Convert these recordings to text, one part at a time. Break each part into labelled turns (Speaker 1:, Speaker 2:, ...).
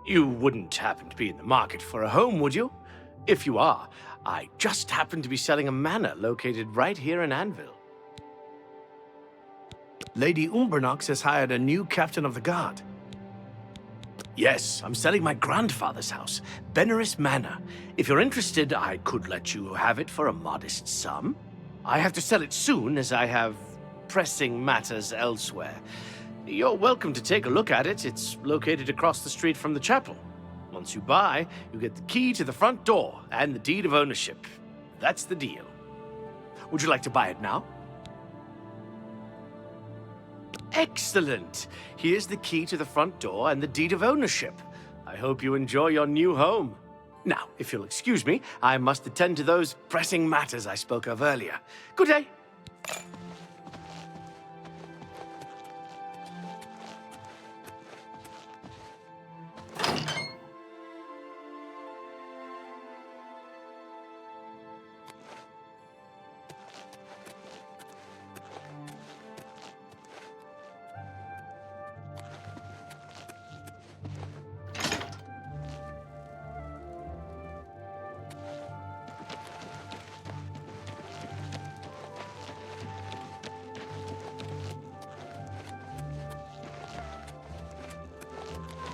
Speaker 1: You wouldn't happen to be in the market for a home, would you? If you are, I just happen to be selling a manor located right here in Anvil.
Speaker 2: Lady Umbernox has hired a new captain of the guard. Yes, I'm selling my grandfather's house, Benaris Manor. If you're interested, I could let you have it for a modest sum. I have to sell it soon, as I have pressing matters elsewhere. You're welcome to take a look at it. It's located across the street from the chapel. Once you buy, you get the key to the front door and the deed of ownership. That's the deal. Would you like to buy it now? Excellent! Here's the key to the front door and the deed of ownership. I hope you enjoy your new home. Now, if you'll excuse me, I must attend to those pressing matters I spoke of earlier. Good day!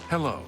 Speaker 3: Hello.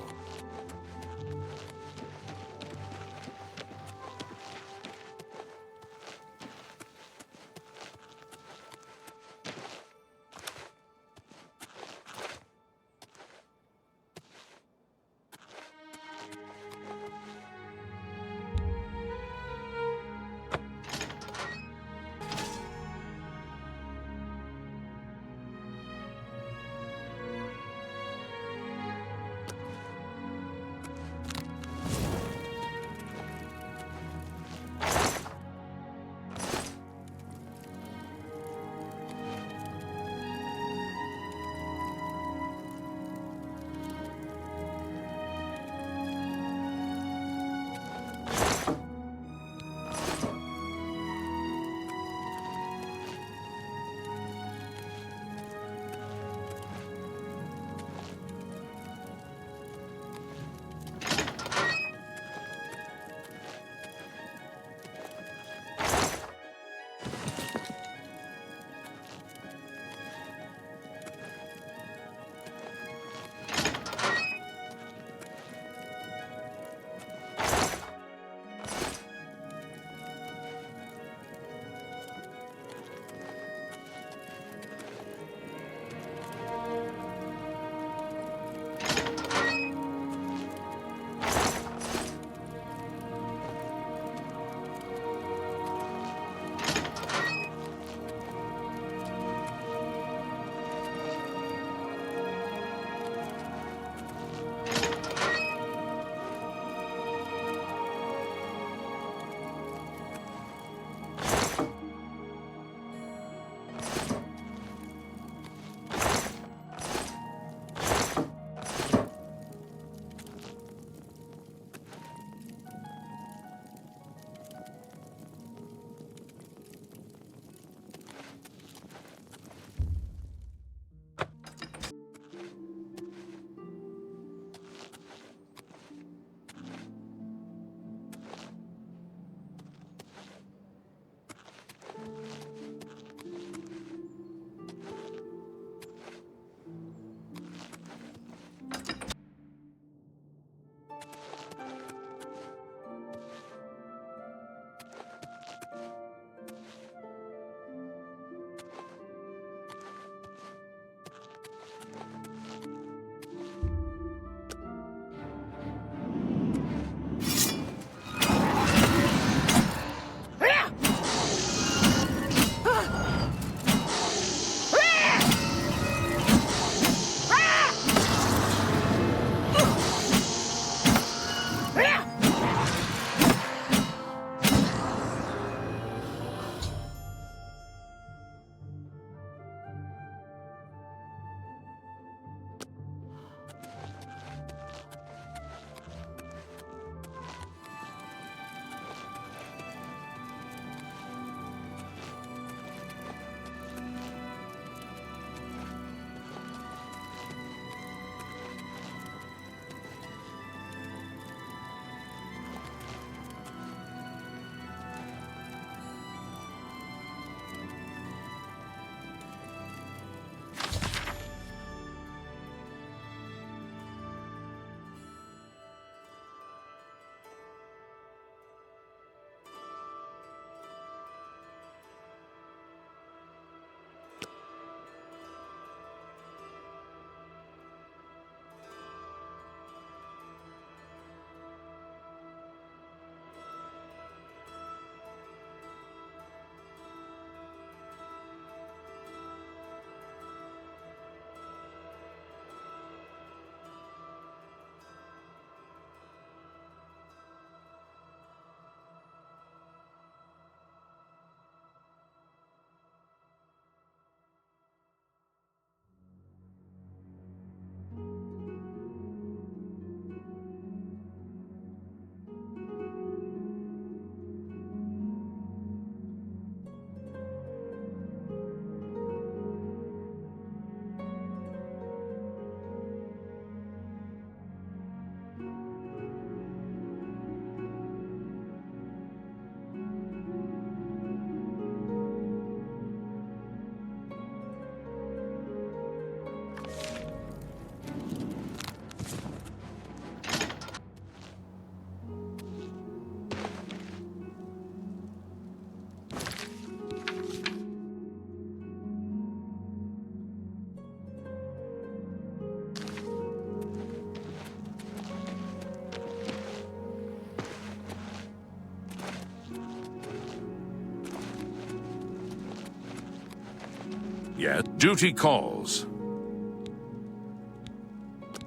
Speaker 3: Yeah, duty calls.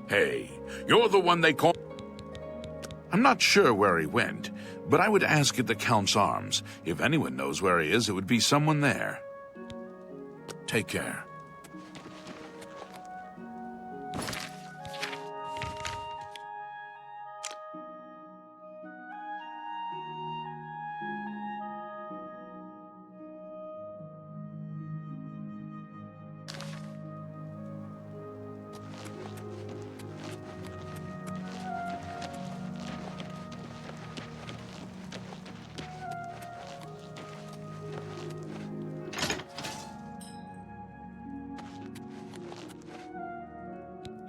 Speaker 3: Hey, you're the one they call... I'm not sure where he went, but I would ask at the Count's Arms. If anyone knows where he is, it would be someone there. Take care.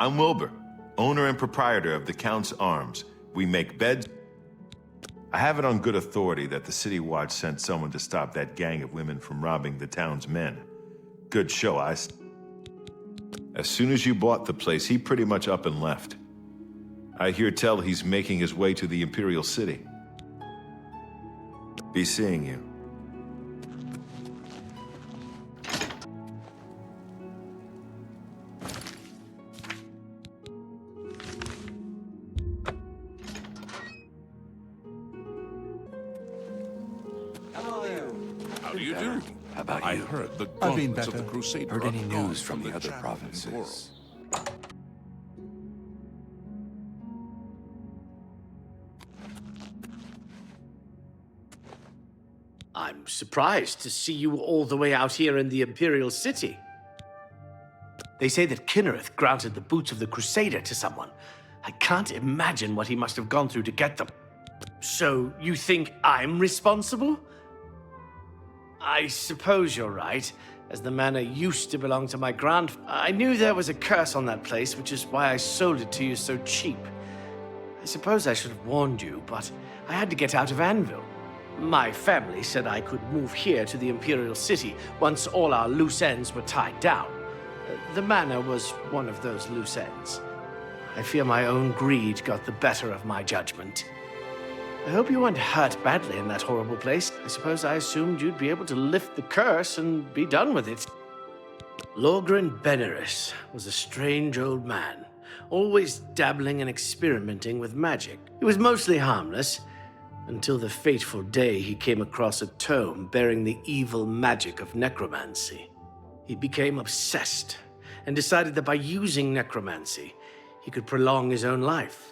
Speaker 4: I'm Wilbur, owner and proprietor of the Count's Arms. We make beds. I have it on good authority that the City Watch sent someone to stop that gang of women from robbing the town's men. Good show, As soon as you bought the place, he pretty much up and left. I hear tell he's making his way to the Imperial City. Be seeing you.
Speaker 3: How do you do?
Speaker 5: How about you?
Speaker 3: I heard the
Speaker 5: I've been
Speaker 3: gauntlets of
Speaker 5: better.
Speaker 3: the Crusade
Speaker 5: Heard any
Speaker 3: brought gone
Speaker 5: news from the other
Speaker 3: champion of the world.
Speaker 5: provinces?
Speaker 1: I'm surprised to see you all the way out here in the Imperial City. They say that Kinnereth granted the boots of the Crusader to someone. I can't imagine what he must have gone through to get them. So, you think I'm responsible? I suppose you're right, as the manor used to belong to my grandfather. I knew there was a curse on that place, which is why I sold it to you so cheap. I suppose I should have warned you, but I had to get out of Anvil. My family said I could move here to the Imperial City once all our loose ends were tied down. The manor was one of those loose ends. I fear my own greed got the better of my judgment. I hope you weren't hurt badly in that horrible place. I suppose I assumed you'd be able to lift the curse and be done with it. Lorgren Beneris was a strange old man, always dabbling and experimenting with magic. He was mostly harmless, until the fateful day he came across a tome bearing the evil magic of necromancy. He became obsessed and decided that by using necromancy, he could prolong his own life.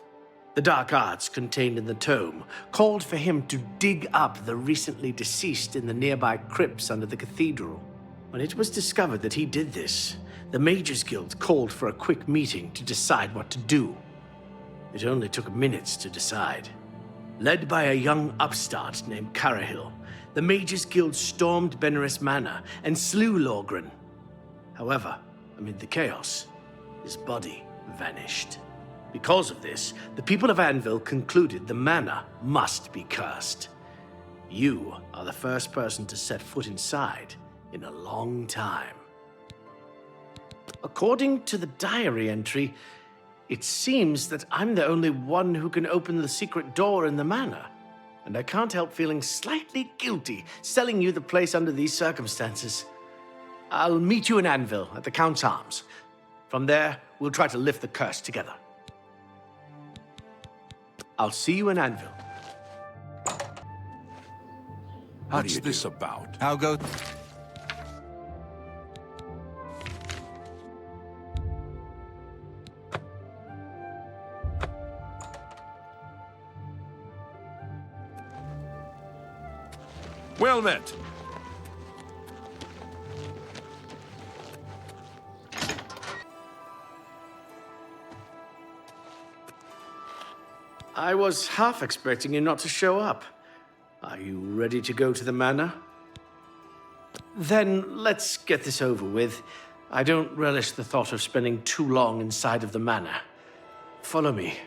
Speaker 1: The dark arts contained in the tome called for him to dig up the recently deceased in the nearby crypts under the cathedral. When it was discovered that he did this, the Mages Guild called for a quick meeting to decide what to do. It only took minutes to decide. Led by a young upstart named Carahil, the Mages Guild stormed Beneris Manor and slew Lorgren. However, amid the chaos, his body vanished. Because of this, the people of Anvil concluded the manor must be cursed. You are the first person to set foot inside in a long time. According to the diary entry, it seems that I'm the only one who can open the secret door in the manor, and I can't help feeling slightly guilty selling you the place under these circumstances. I'll meet you in Anvil at the Count's Arms. From there, we'll try to lift the curse together. I'll see you in Anvil.
Speaker 3: What's this about?
Speaker 5: I'll go...
Speaker 3: Well met.
Speaker 1: I was half expecting you not to show up. Are you ready to go to the manor? Then let's get this over with. I don't relish the thought of spending too long inside of the manor. Follow me.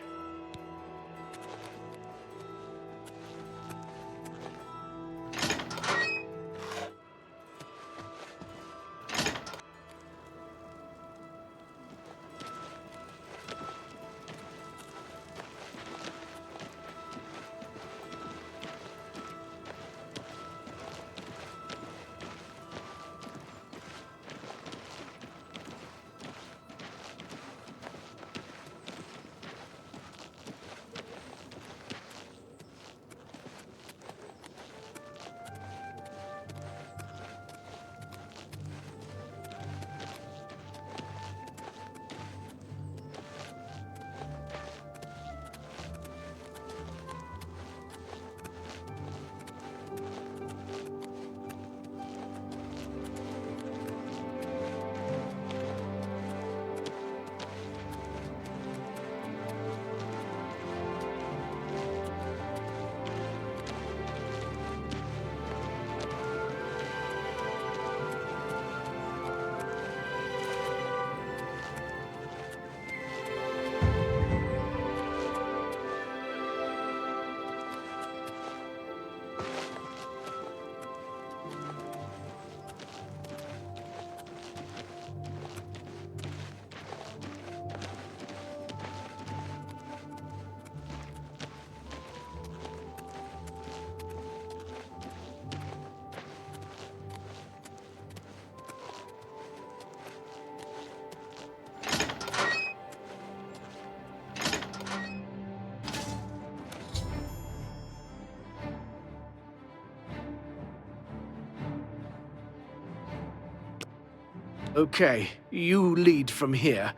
Speaker 2: Okay, you lead from here.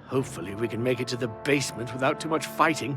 Speaker 2: Hopefully we can make it to the basement without too much fighting.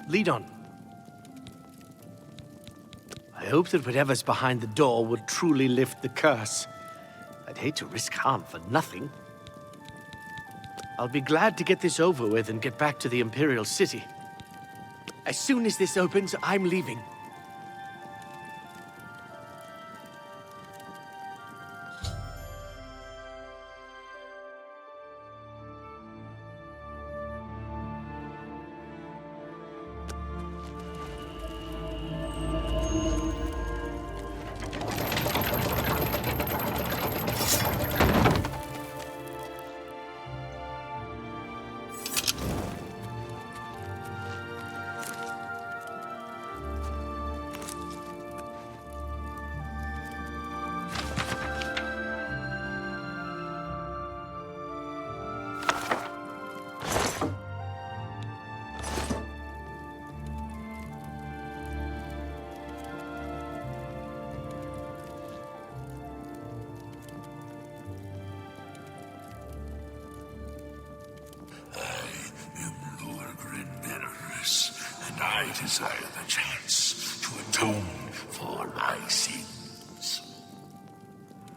Speaker 2: Lead on. I hope that whatever's behind the door will truly lift the curse. I'd hate to risk harm for nothing. I'll be glad to get this over with and get back to the Imperial City. As soon as this opens, I'm leaving.
Speaker 3: I desire the chance to atone for my sins.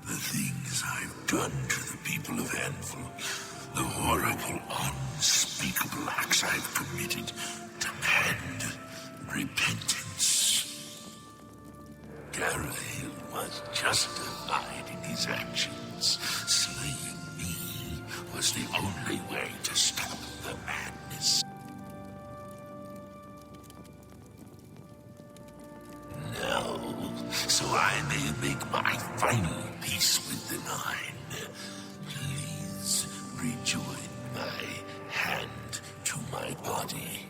Speaker 3: The things I've done to the people of Anvil, the horrible, unspeakable acts I've committed, demand repentance. Gareth was justified in his actions. Slaying me was the only way to stop the madness. So I may make my final peace with the Nine. Please rejoin my hand to my body.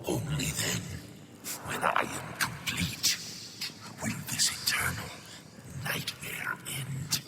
Speaker 3: Only then, when I am complete, will this eternal nightmare end.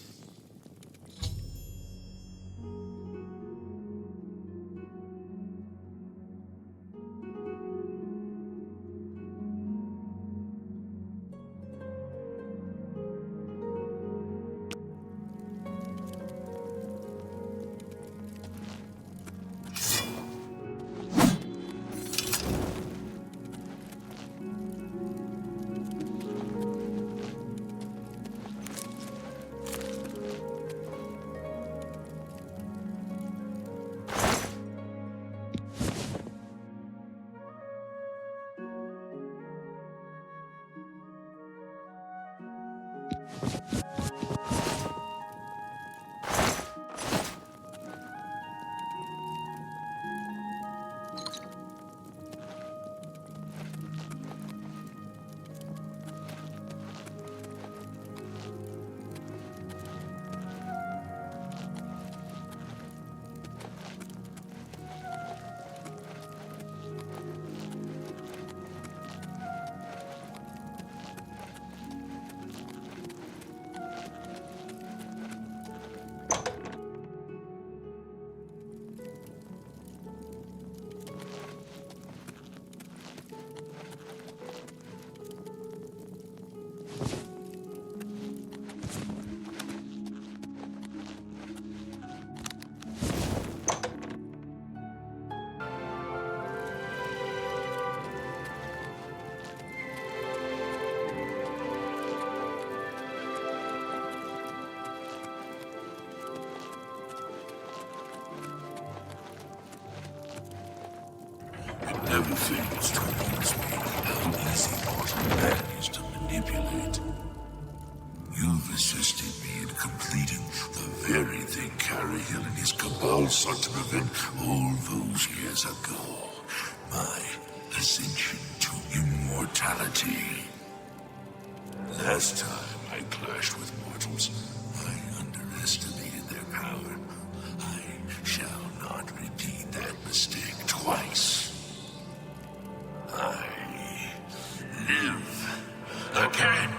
Speaker 3: never fails to amuse me how easy mortal man is to manipulate. You've assisted me in completing the very thing Carrihill and his cabal sought to prevent all those years ago. My ascension to immortality. Last time I clashed with mortals, I underestimated their power. I shall not repeat that mistake twice. I live again.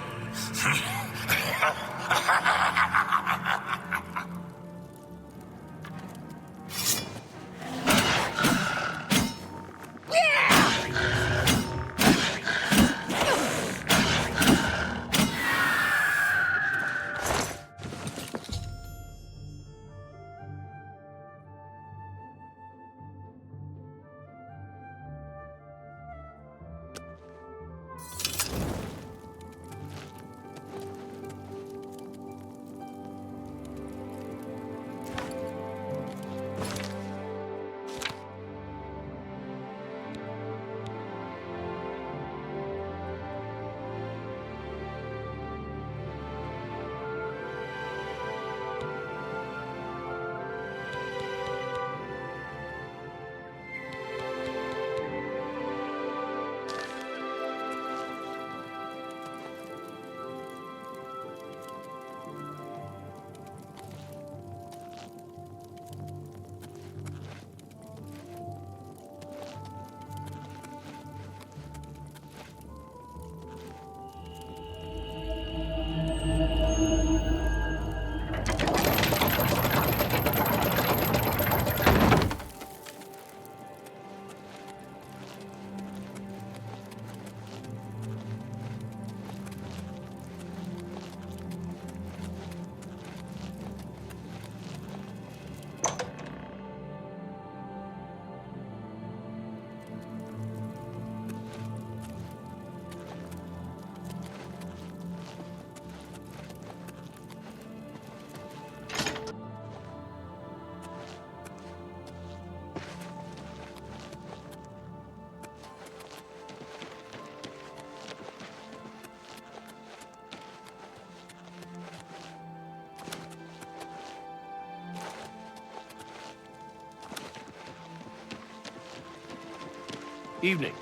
Speaker 2: Evening.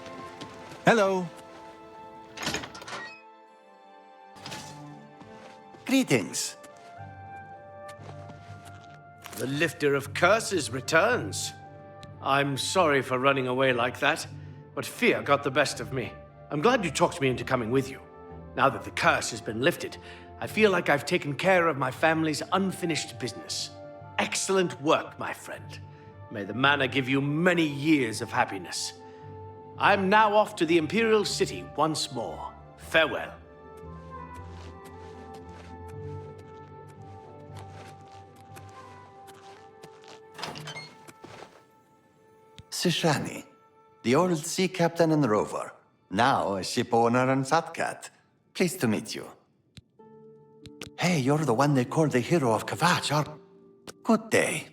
Speaker 5: Hello. Greetings.
Speaker 2: The lifter of curses returns. I'm sorry for running away like that, but fear got the best of me. I'm glad you talked me into coming with you. Now that the curse has been lifted, I feel like I've taken care of my family's unfinished business. Excellent work, my friend. May the manor give you many years of happiness. I'm now off to the Imperial City once more. Farewell.
Speaker 5: Sishani, the old sea captain and rover, now a ship owner and fat cat. Pleased to meet you. Hey, you're the one they call the hero of Kvatch, aren't you? Good day.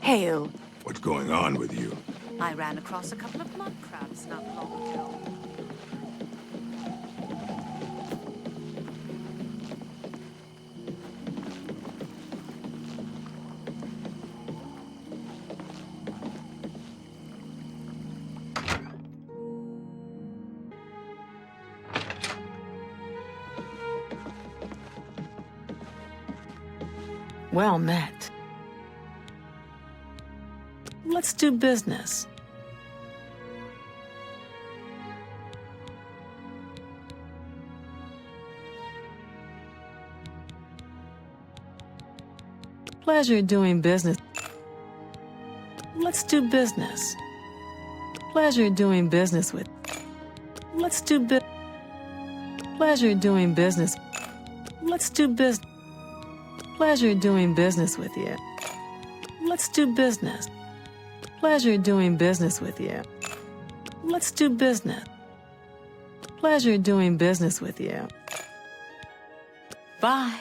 Speaker 6: Hail.
Speaker 7: What's going on with you?
Speaker 6: I ran across a couple of mud crabs not long ago. Well met. Let's do business. Pleasure doing business. Let's do business. Pleasure doing business with. Let's do pleasure doing business. Let's do business. Pleasure doing business with you. Let's do business. Pleasure doing business with you. Let's do business. Pleasure doing business with you. Bye.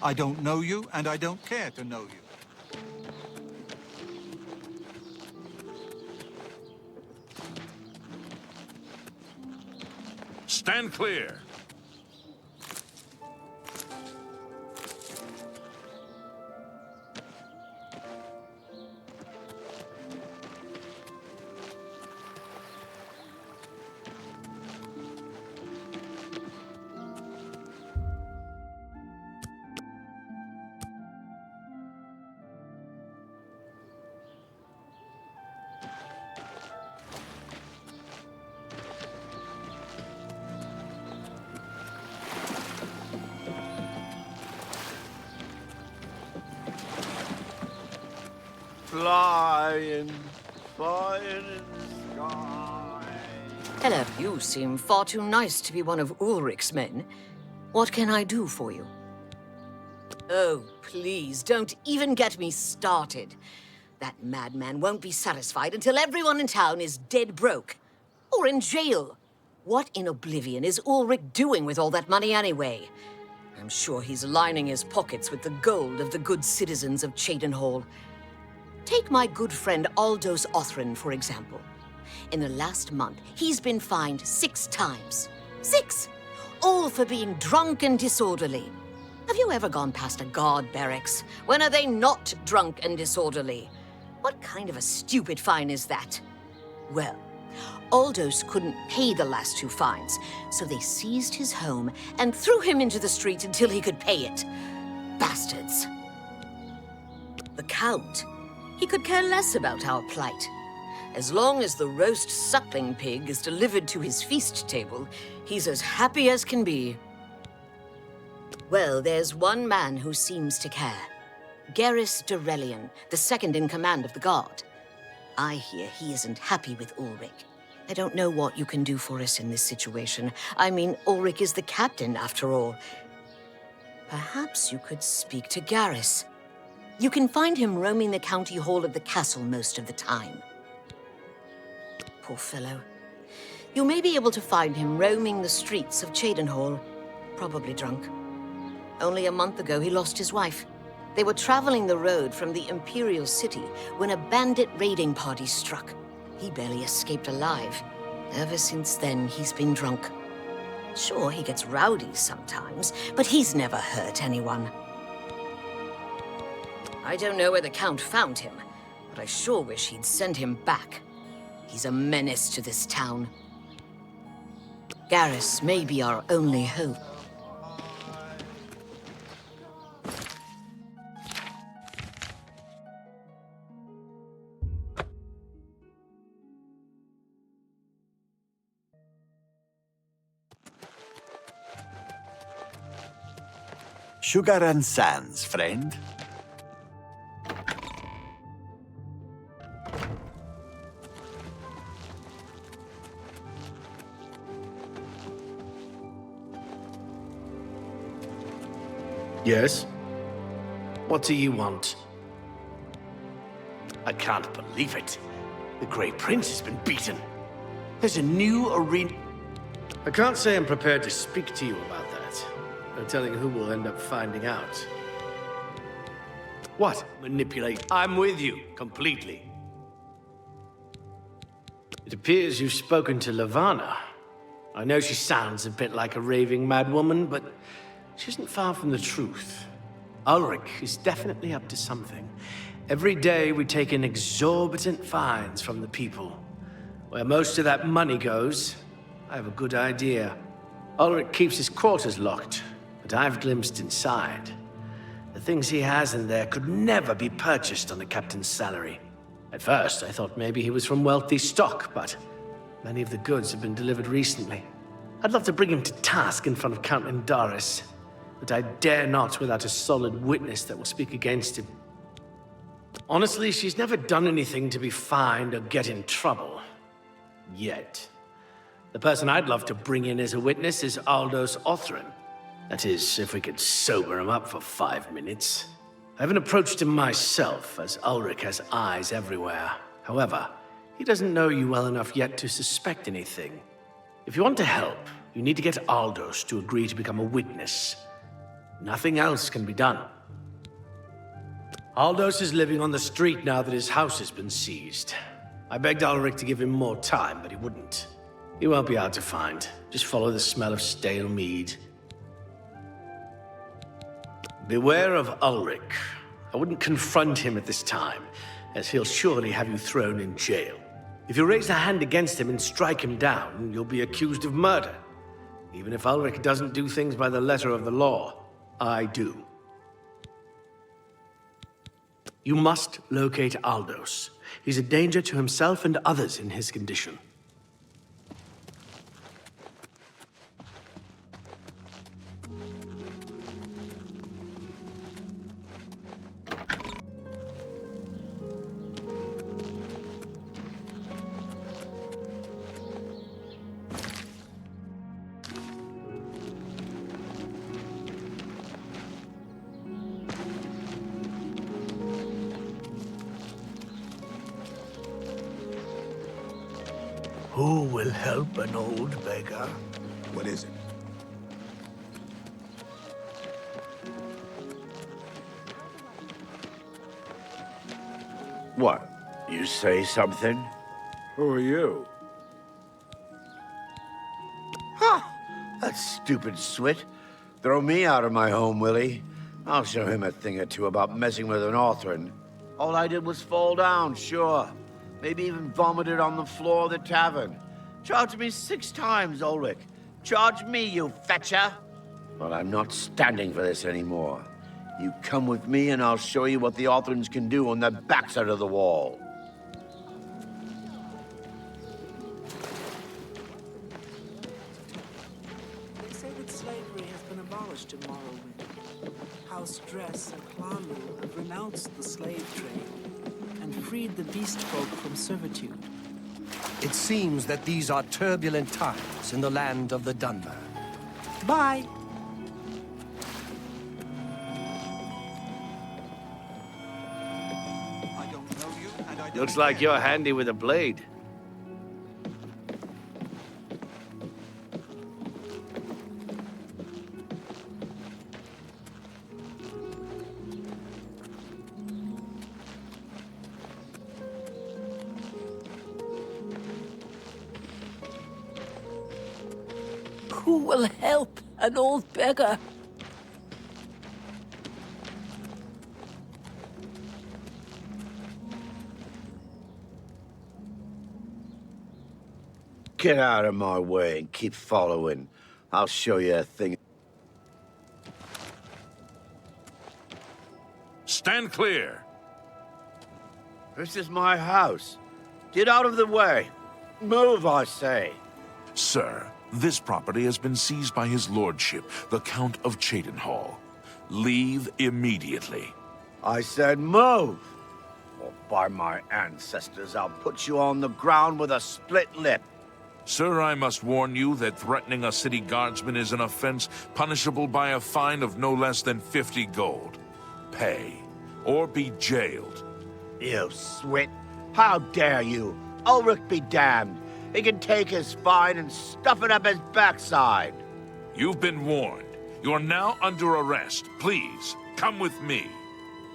Speaker 8: I don't know you, and I don't care to know you.
Speaker 3: Stand clear.
Speaker 2: Flying, flying in the sky.
Speaker 6: Hello, you seem far too nice to be one of Ulrich's men. What can I do for you? Oh, please, don't even get me started. That madman won't be satisfied until everyone in town is dead broke. Or in jail. What in Oblivion is Ulrich doing with all that money anyway? I'm sure he's lining his pockets with the gold of the good citizens of Cheydinhall. Take my good friend Aldous Othran, for example. In the last month, he's been fined 6 times. 6! All for being drunk and disorderly. Have you ever gone past a guard barracks? When are they not drunk and disorderly? What kind of a stupid fine is that? Well, Aldous couldn't pay the last 2 fines, so they seized his home and threw him into the street until he could pay it. Bastards. The Count, he could care less about our plight. As long as the roast suckling pig is delivered to his feast table, he's as happy as can be. Well, there's one man who seems to care. Garrus Durelian, the second in command of the guard. I hear he isn't happy with Ulrich. I don't know what you can do for us in this situation. I mean, Ulrich is the captain, after all. Perhaps you could speak to Garrus. You can find him roaming the county hall of the castle most of the time. Poor fellow. You may be able to find him roaming the streets of Cheydinhall, probably drunk. Only a month ago, he lost his wife. They were traveling the road from the Imperial City when a bandit raiding party struck. He barely escaped alive. Ever since then, he's been drunk. Sure, he gets rowdy sometimes, but he's never hurt anyone. I don't know where the Count found him, but I sure wish he'd send him back. He's a menace to this town. Garrus may be our only hope.
Speaker 5: Sugar and sands, friend.
Speaker 2: Yes? What do you want?
Speaker 1: I can't believe it. The Grey Prince has been beaten. There's a new arena.
Speaker 2: I can't say I'm prepared to speak to you about that. No telling who will end up finding out. What?
Speaker 1: Manipulate. I'm with you, completely.
Speaker 2: It appears you've spoken to Levana. I know she sounds a bit like a raving madwoman, but she isn't far from the truth. Ulrich is definitely up to something. Every day we take in exorbitant fines from the people. Where most of that money goes, I have a good idea. Ulrich keeps his quarters locked, but I've glimpsed inside. The things he has in there could never be purchased on the captain's salary. At first, I thought maybe he was from wealthy stock, but many of the goods have been delivered recently. I'd love to bring him to task in front of Count Indaris, but I dare not without a solid witness that will speak against him. Honestly, she's never done anything to be fined or get in trouble. Yet. The person I'd love to bring in as a witness is Aldous Othrin. That is, if we could sober him up for 5 minutes. I haven't approached him myself, as Ulrich has eyes everywhere. However, he doesn't know you well enough yet to suspect anything. If you want to help, you need to get Aldous to agree to become a witness. Nothing else can be done. Aldous is living on the street now that his house has been seized. I begged Ulrich to give him more time, but he wouldn't. He won't be hard to find. Just follow the smell of stale mead. Beware of Ulrich. I wouldn't confront him at this time, as he'll surely have you thrown in jail. If you raise a hand against him and strike him down, you'll be accused of murder. Even if Ulrich doesn't do things by the letter of the law, I do. You must locate Aldous. He's a danger to himself and others in his condition.
Speaker 9: Who will help an old beggar?
Speaker 7: What is it?
Speaker 9: What? You say something? Who are you? Ha! That stupid swit. Throw me out of my home, will he? I'll show him a thing or two about messing with an Othrin. All I did was fall down, sure. Maybe even vomited on the floor of the tavern. Charge me 6 times, Ulrich. Charge me, you fetcher! But I'm not standing for this anymore. You come with me and I'll show you what the Othrins can do on the backside of the wall.
Speaker 10: They say that slavery has been abolished in Morrowind. House Dress and Clanlu have renounced the slave trade and freed the beast folk from servitude.
Speaker 11: It seems that these are turbulent times in the land of the Dunbar.
Speaker 10: Bye!
Speaker 8: I don't know you, and I don't
Speaker 2: Looks like you're handy with a blade.
Speaker 6: Who will help an old beggar?
Speaker 9: Get out of my way and keep following. I'll show you a thing.
Speaker 3: Stand clear.
Speaker 9: This is my house. Get out of the way. Move, I say.
Speaker 3: Sir, this property has been seized by his lordship, the Count of Cheydinhal. Leave immediately.
Speaker 9: I said move! Or by my ancestors, I'll put you on the ground with a split lip.
Speaker 3: Sir, I must warn you that threatening a city guardsman is an offense punishable by a fine of no less than 50 gold. Pay, or be jailed.
Speaker 9: You swit! How dare you! Ulrich be damned! He can take his fine and stuff it up his backside!
Speaker 3: You've been warned. You're now under arrest. Please, come with me.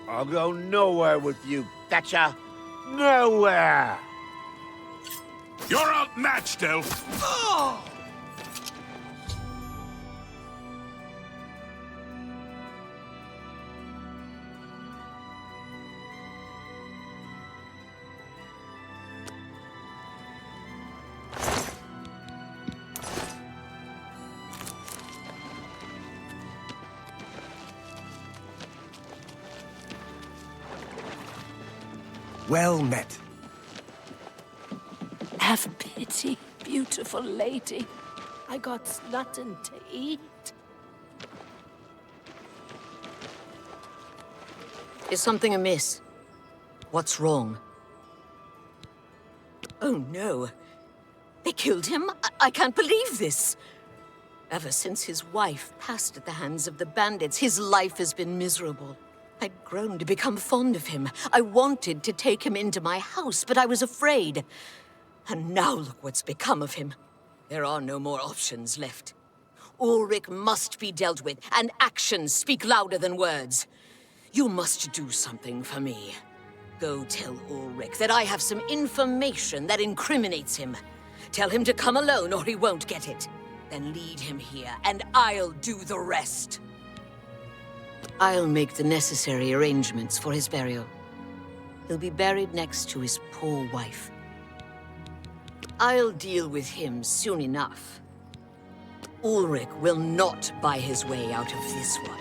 Speaker 9: I'll go nowhere with you, Thatcher! Nowhere!
Speaker 3: You're outmatched, Elf!
Speaker 9: Oh!
Speaker 11: Well met.
Speaker 12: Have pity, beautiful lady. I got nothing to eat.
Speaker 6: Is something amiss? What's wrong? Oh no. They killed him? I can't believe this. Ever since his wife passed at the hands of the bandits, his life has been miserable. I'd grown to become fond of him. I wanted to take him into my house, but I was afraid. And now look what's become of him. There are no more options left. Ulrich must be dealt with, and actions speak louder than words. You must do something for me. Go tell Ulrich that I have some information that incriminates him. Tell him to come alone or he won't get it. Then lead him here, and I'll do the rest. I'll make the necessary arrangements for his burial. He'll be buried next to his poor wife. I'll deal with him soon enough. Ulrich will not buy his way out of this one.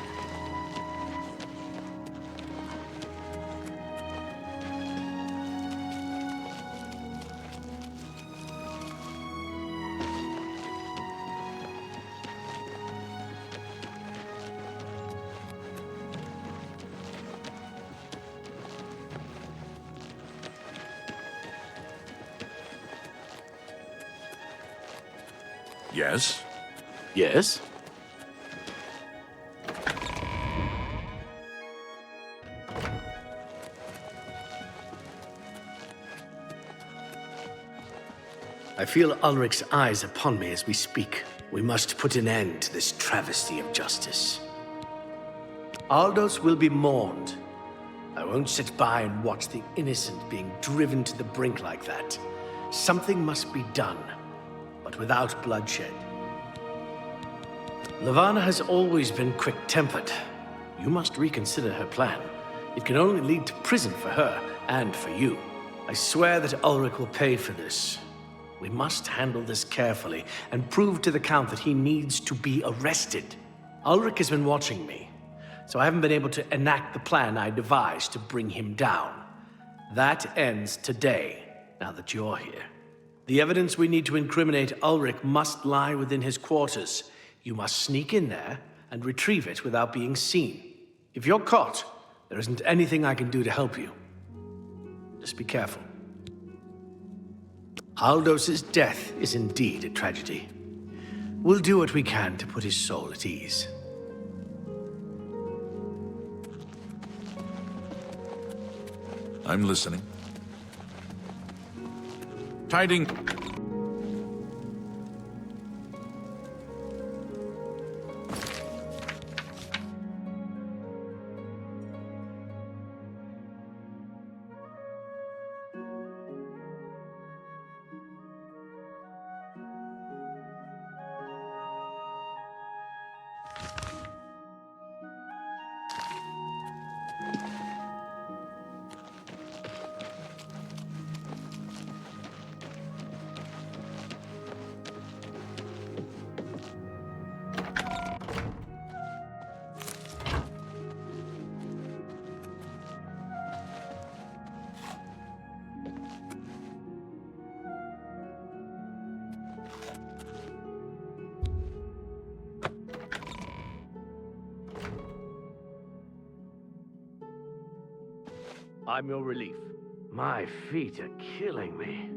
Speaker 3: Yes?
Speaker 2: Yes? I feel Ulrich's eyes upon me as we speak. We must put an end to this travesty of justice. Aldous will be mourned. I won't sit by and watch the innocent being driven to the brink like that. Something must be done, but without bloodshed. Levana has always been quick-tempered. You must reconsider her plan. It can only lead to prison for her and for you. I swear that Ulrich will pay for this. We must handle this carefully and prove to the Count that he needs to be arrested. Ulrich has been watching me, so I haven't been able to enact the plan I devised to bring him down. That ends today, now that you're here. The evidence we need to incriminate Ulrich must lie within his quarters. You must sneak in there and retrieve it without being seen. If you're caught, there isn't anything I can do to help you. Just be careful. Aldos's death is indeed a tragedy. We'll do what we can to put his soul at ease.
Speaker 3: I'm listening. Tiding.
Speaker 2: I'm your relief. My feet are killing me.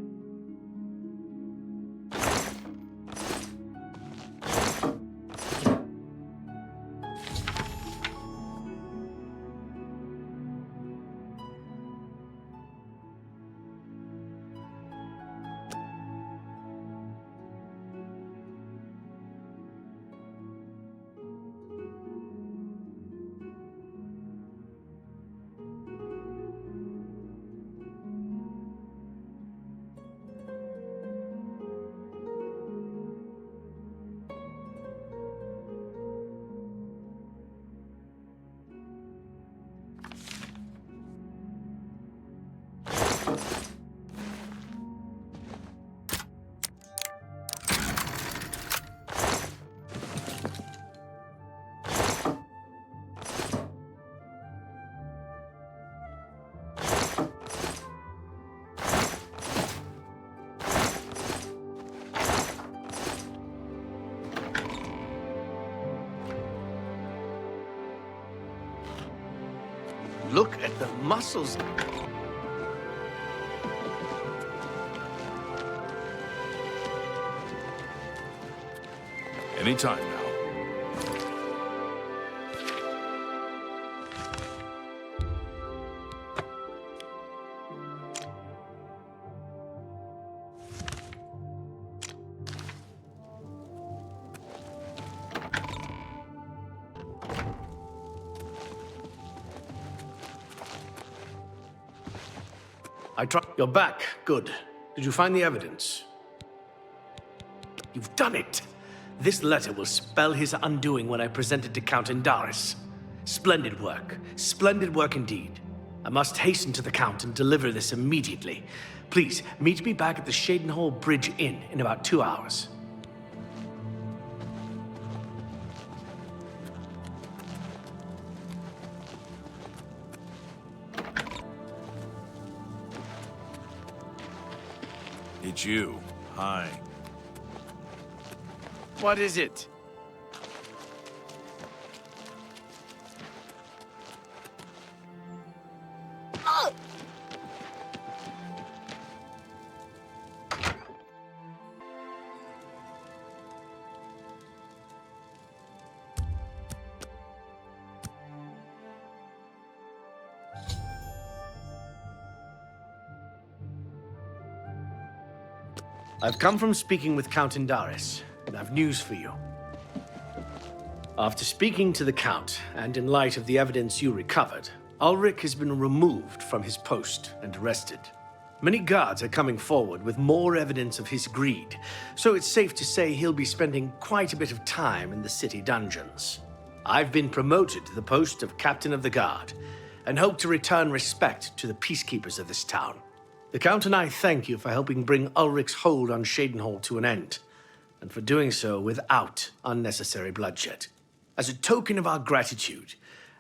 Speaker 2: Look at the muscles.
Speaker 3: Anytime now.
Speaker 2: You're back. Good. Did you find the evidence? You've done it! This letter will spell his undoing when I present it to Count Indaris. Splendid work. Splendid work indeed. I must hasten to the Count and deliver this immediately. Please, meet me back at the Shadenhall Bridge Inn in about 2 hours.
Speaker 3: It's you. Hi.
Speaker 2: What is it? I've come from speaking with Count Indaris, and I've news for you. After speaking to the Count, and in light of the evidence you recovered, Ulrich has been removed from his post and arrested. Many guards are coming forward with more evidence of his greed, so it's safe to say he'll be spending quite a bit of time in the city dungeons. I've been promoted to the post of Captain of the Guard, and hope to return respect to the peacekeepers of this town. The Count and I thank you for helping bring Ulrich's hold on Shadenhall to an end, and for doing so without unnecessary bloodshed. As a token of our gratitude,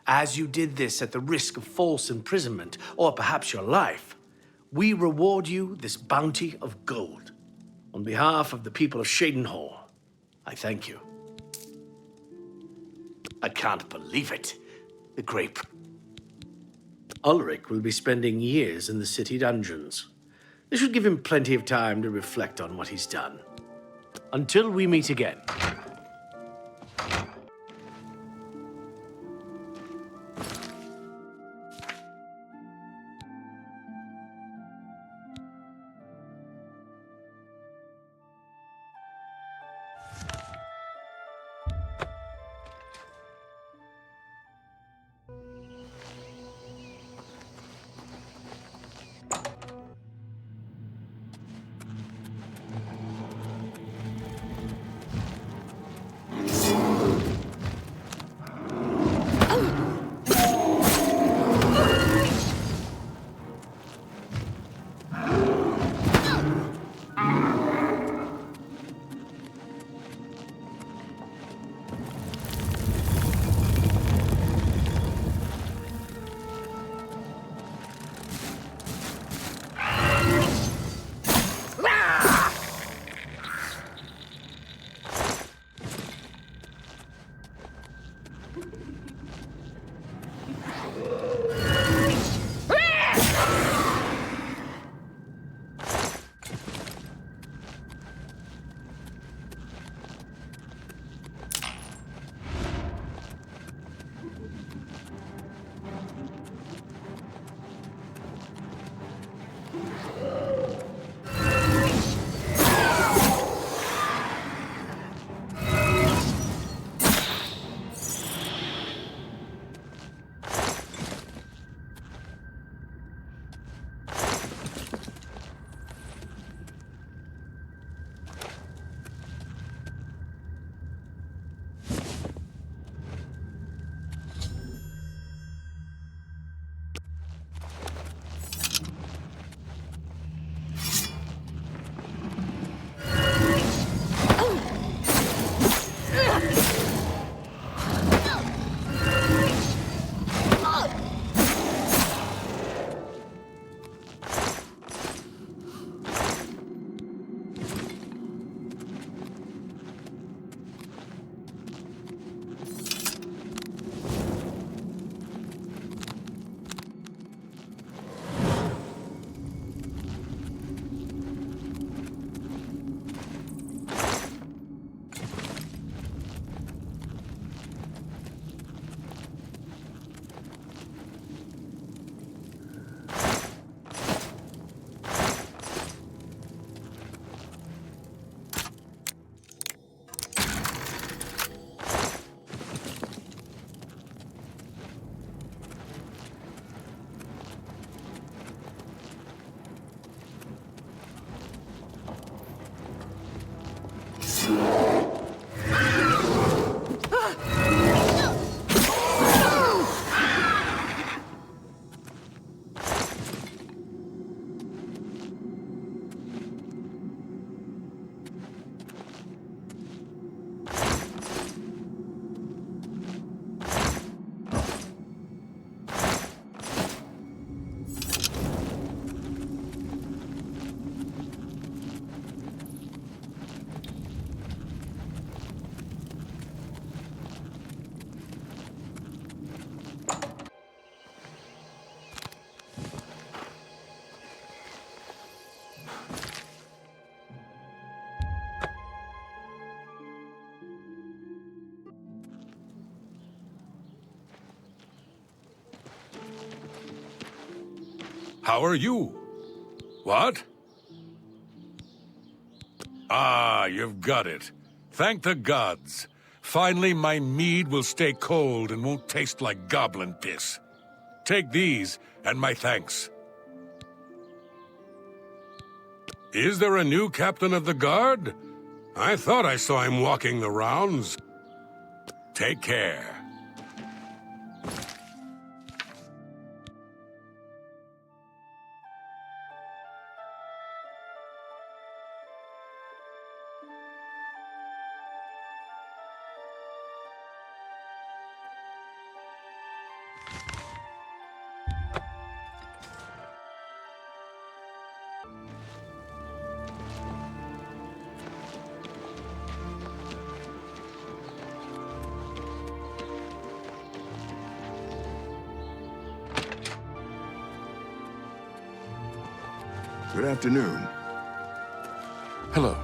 Speaker 2: as you did this at the risk of false imprisonment, or perhaps your life, we reward you this bounty of gold. On behalf of the people of Shadenhall, I thank you. I can't believe it. The great... Ulrich will be spending years in the city dungeons. This should give him plenty of time to reflect on what he's done. Until we meet again.
Speaker 7: How are you? What? Ah, you've got it. Thank the gods. Finally, my mead will stay cold and won't taste like goblin piss. Take these, and my thanks. Is there a new captain of the guard? I thought I saw him walking the rounds. Take care. Good afternoon.
Speaker 3: Hello.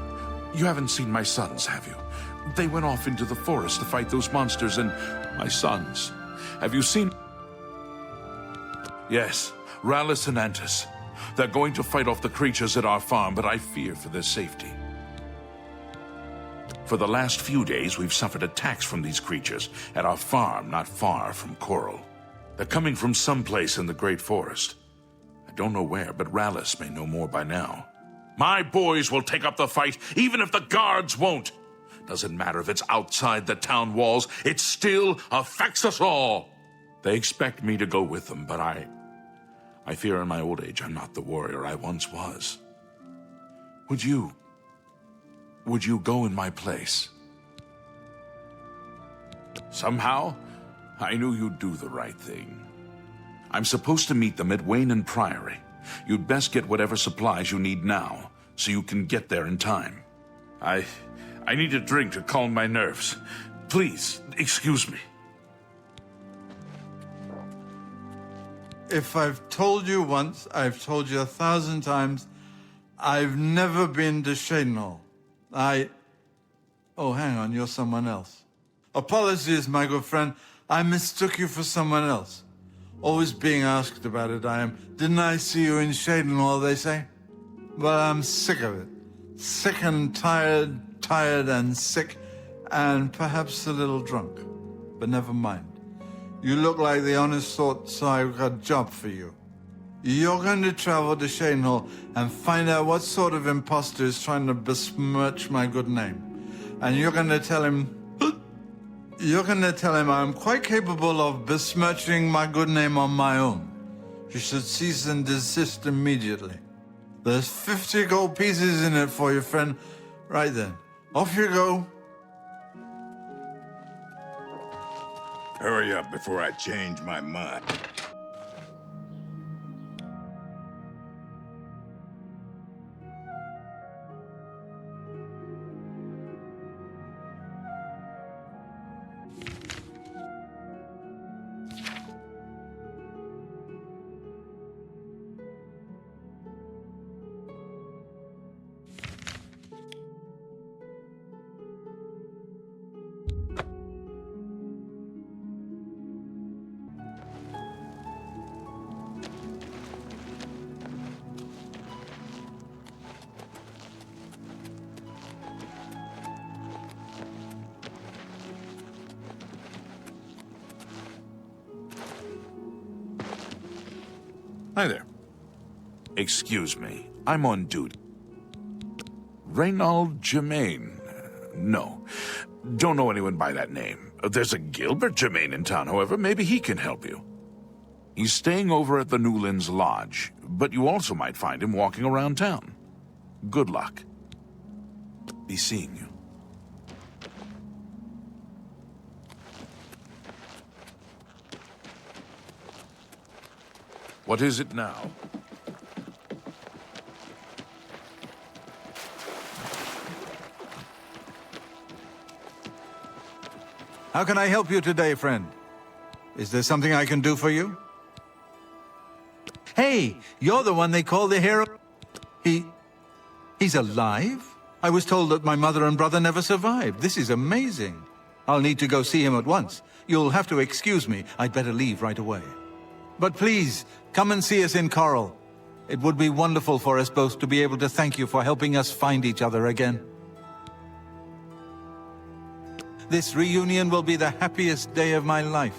Speaker 3: You haven't seen my sons, have you? They went off into the forest to fight those monsters and... my sons. Have you seen... Yes, Rallus and Antus. They're going to fight off the creatures at our farm, but I fear for their safety. For the last few days, we've suffered attacks from these creatures at our farm not far from Coral. They're coming from someplace in the Great Forest. I don't know where, but Rallus may know more by now. My boys will take up the fight, even if the guards won't. Doesn't matter if it's outside the town walls, it still affects us all. They expect me to go with them, but I fear in my old age I'm not the warrior I once was. Would you go in my place? Somehow, I knew you'd do the right thing. I'm supposed to meet them at Wayne Priory. You'd best get whatever supplies you need now, so you can get there in time. I need a drink to calm my nerves. Please, excuse me.
Speaker 13: If I've told you once, I've told you 1,000 times, I've never been to Shadenhall. Oh, hang on, you're someone else. Apologies, my good friend. I mistook you for someone else. Always being asked about it, I am. Didn't I see you in Shadenhall, they say? Well, I'm sick of it. Sick and tired and sick, and perhaps a little drunk. But never mind. You look like the honest sort, so I've got a job for you. You're going to travel to Shadenhall and find out what sort of imposter is trying to besmirch my good name. And you're going to tell him... I'm quite capable of besmirching my good name on my own. You should cease and desist immediately. There's 50 gold pieces in it for you, friend. Right then. Off you go.
Speaker 14: Hurry up before I change my mind.
Speaker 3: Hi there. Excuse me, I'm on duty. Reynold Germain? No. Don't know anyone by that name. There's a Gilbert Germain in town, however. Maybe he can help you. He's staying over at the Newlands Lodge, but you also might find him walking around town. Good luck. Be seeing you. What is it now?
Speaker 13: How can I help you today, friend? Is there something I can do for you? Hey, you're the one they call the hero. He's alive? I was told that my mother and brother never survived. This is amazing. I'll need to go see him at once. You'll have to excuse me. I'd better leave right away. But please, come and see us in Coral. It would be wonderful for us both to be able to thank you for helping us find each other again. This reunion will be the happiest day of my life.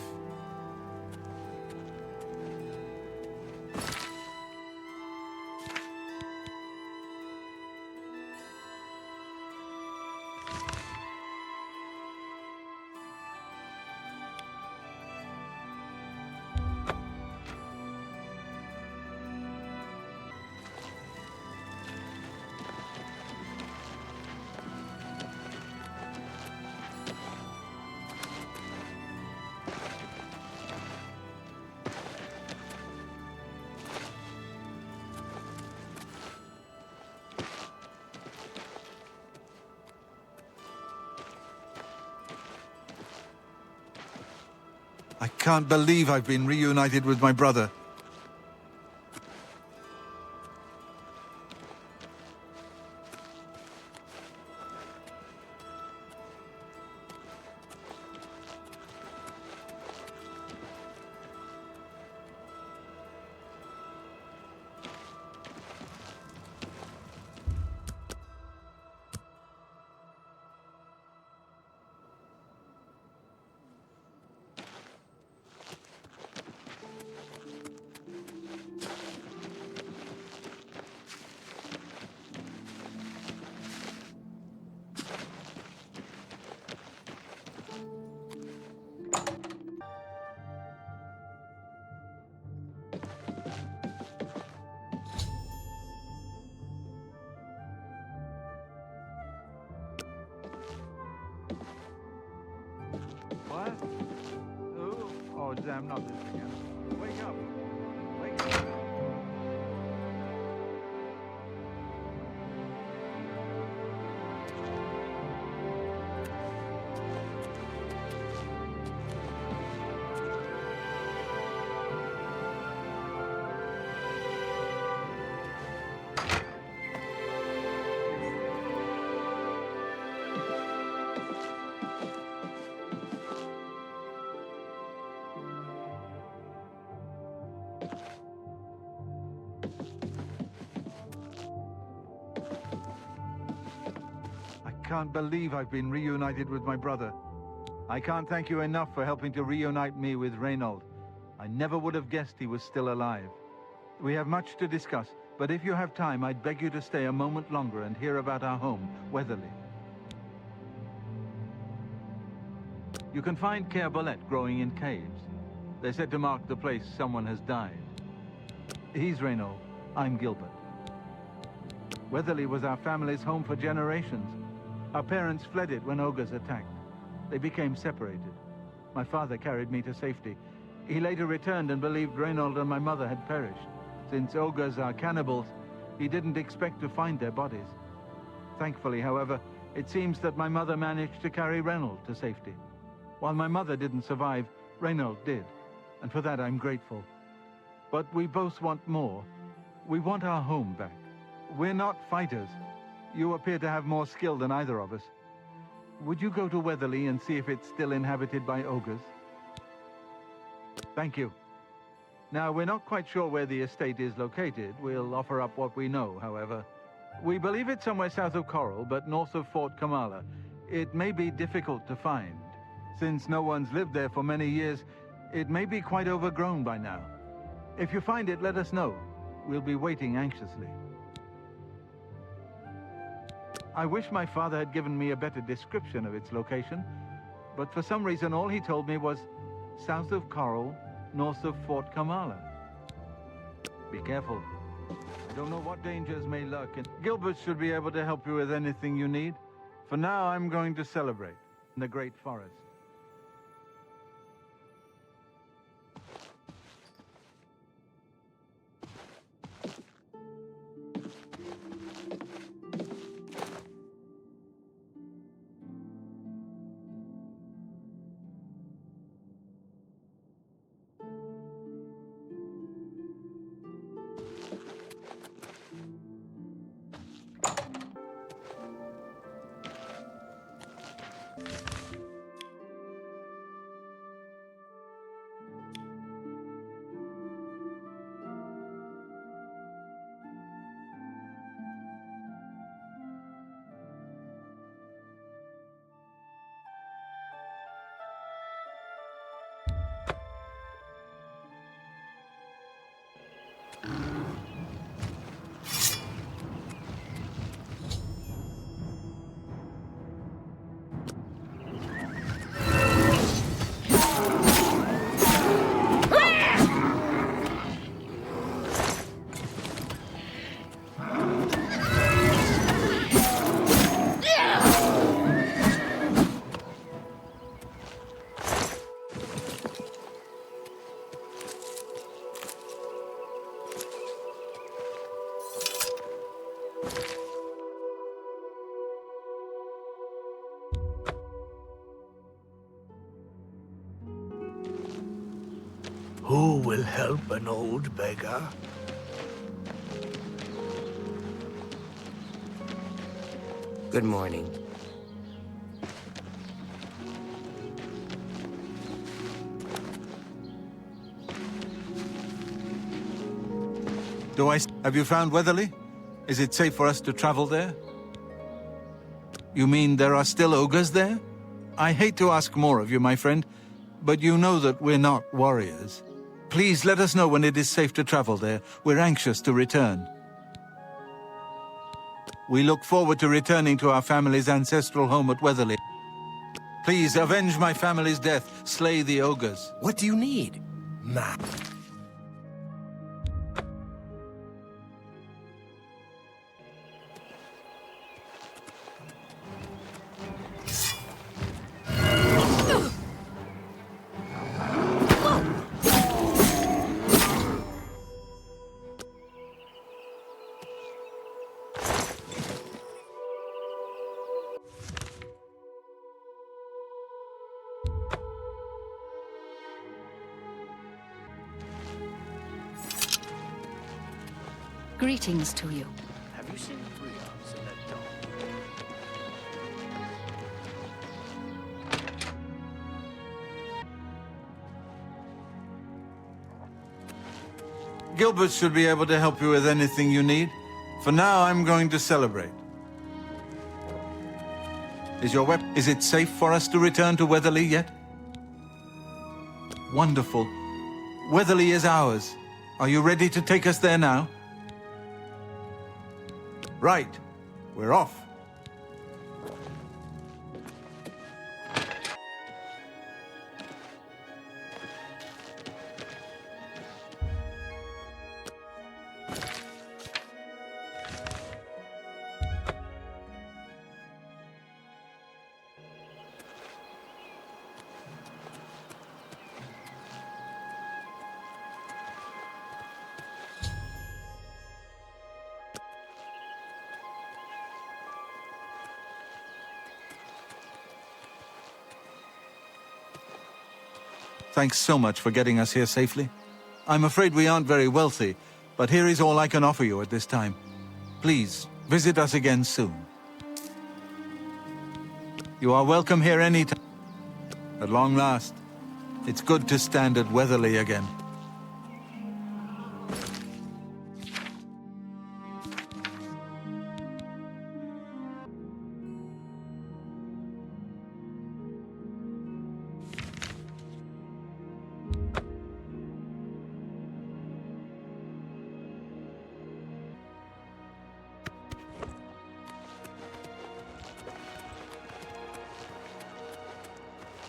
Speaker 13: I can't believe I've been reunited with my brother. What? Oh, damn, not this again. Wake up! Wake up! I can't believe I've been reunited with my brother. I can't thank you enough for helping to reunite me with Reynold. I never would have guessed he was still alive. We have much to discuss, but if you have time, I'd beg you to stay a moment longer and hear about our home, Weatherly. You can find Kerbolet growing in caves. They're said to mark the place someone has died.
Speaker 15: He's Reynold. I'm Gilbert. Weatherly was our family's home for generations. Our parents fled it when ogres attacked. They became separated. My father carried me to safety. He later returned and believed Reynold and my mother had perished. Since ogres are cannibals, he didn't expect to find their bodies. Thankfully, however, it seems that my mother managed to carry Reynold to safety. While my mother didn't survive, Reynold did, and for that I'm grateful. But we both want more. We want our home back. We're not fighters. You appear to have more skill than either of us. Would you go to Weatherly and see if it's still inhabited by ogres? Thank you. Now, we're not quite sure where the estate is located. We'll offer up what we know, however. We believe it's somewhere south of Coral, but north of Fort Kamala. It may be difficult to find. Since no one's lived there for many years, it may be quite overgrown by now. If you find it, let us know. We'll be waiting anxiously. I wish my father had given me a better description of its location, but for some reason all he told me was south of Coral, north of Fort Kamala. Be careful. I don't know what dangers may lurk in... Gilbert should be able to help you with anything you need. For now, I'm going to celebrate in the Great Forest.
Speaker 2: Who will help an old beggar?
Speaker 16: Good morning.
Speaker 15: Have you found Weatherly? Is it safe for us to travel there? You mean there are still ogres there? I hate to ask more of you, my friend, but you know that we're not warriors. Please let us know when it is safe to travel there. We're anxious to return. We look forward to returning to our family's ancestral home at Weatherly. Please avenge my family's death. Slay the ogres.
Speaker 11: What do you need? Ma.
Speaker 17: Greetings to you.
Speaker 2: Have you seen Brian's in that dog?
Speaker 15: Gilbert should be able to help you with anything you need. For now, I'm going to celebrate. Is it safe for us to return to Weatherly yet? Wonderful. Weatherly is ours. Are you ready to take us there now? Right. We're off.
Speaker 13: Thanks so much for getting us here safely. I'm afraid we aren't very wealthy, but here is all I can offer you at this time. Please, visit us again soon. You are welcome here anytime. At long last, it's good to stand at Weatherly again.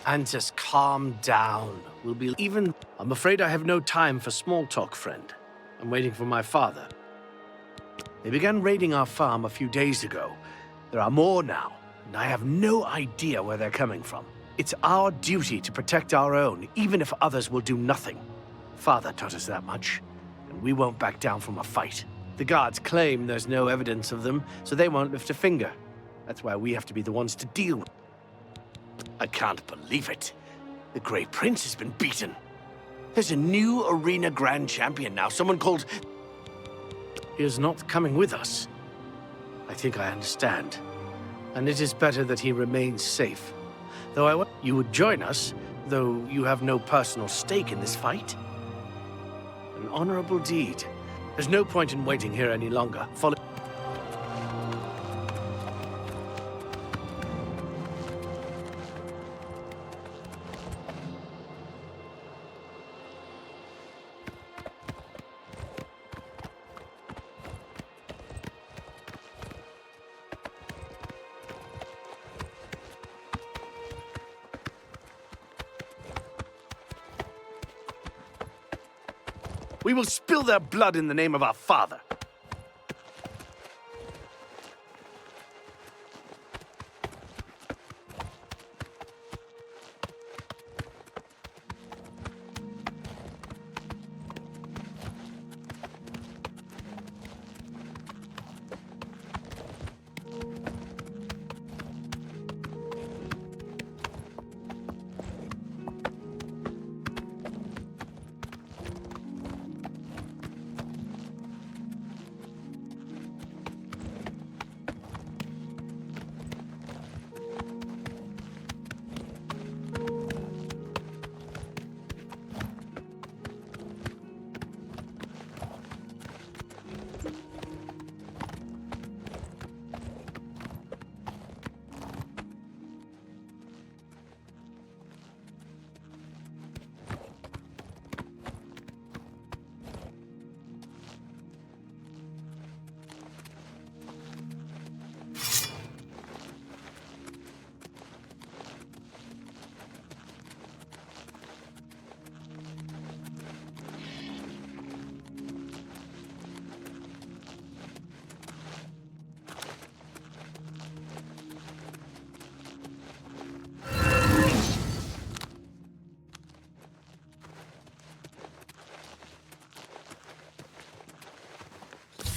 Speaker 2: And just calm down. We'll be even... I'm afraid I have no time for small talk, friend. I'm waiting for my father. They began raiding our farm a few days ago. There are more now, and I have no idea where they're coming from. It's our duty to protect our own, even if others will do nothing. Father taught us that much, and we won't back down from a fight. The guards claim there's no evidence of them, so they won't lift a finger. That's why we have to be the ones to deal with. I can't believe it. The Grey Prince has been beaten. There's a new arena grand champion now, someone called... He is not coming with us. I think I understand. And it is better that he remains safe. Though you would join us, though you have no personal stake in this fight. An honorable deed. There's no point in waiting here any longer. Follow... We will spill their blood in the name of our father.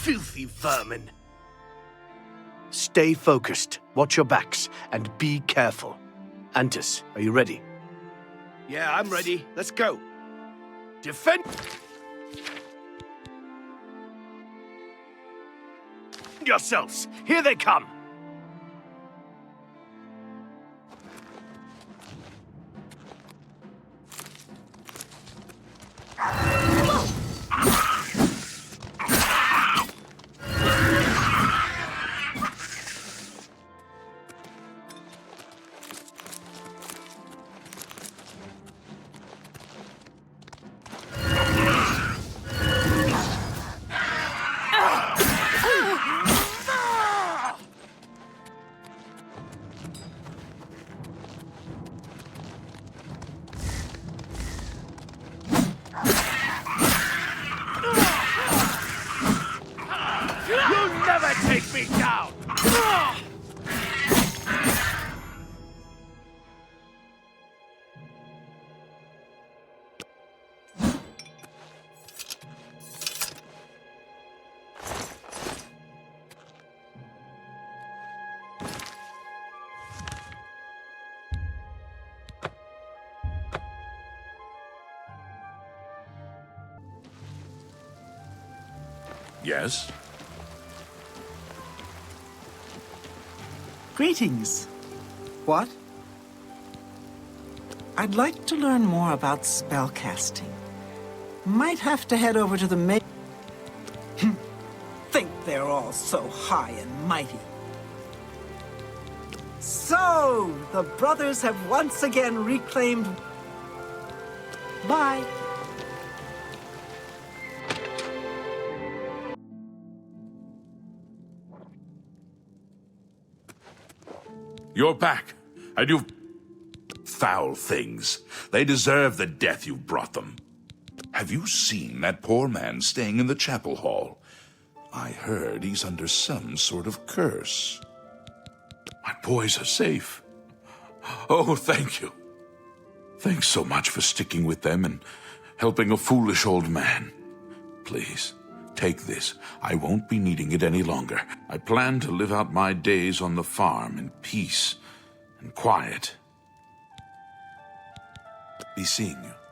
Speaker 2: Filthy vermin. Stay focused, watch your backs, and be careful. Antis, are you ready? Yeah, I'm ready. Let's go. Defend yourselves. Here they come.
Speaker 3: Yes?
Speaker 10: Greetings. What? I'd like to learn more about spellcasting. Might have to head over to the Think they're all so high and mighty. So, the brothers have once again reclaimed... Bye.
Speaker 3: You're back, and you've... Foul things. They deserve the death you've brought them. Have you seen that poor man staying in the chapel hall? I heard he's under some sort of curse. My boys are safe. Oh, thank you. Thanks so much for sticking with them and helping a foolish old man. Please, take this. I won't be needing it any longer. I plan to live out my days on the farm in peace and quiet. Be seeing you.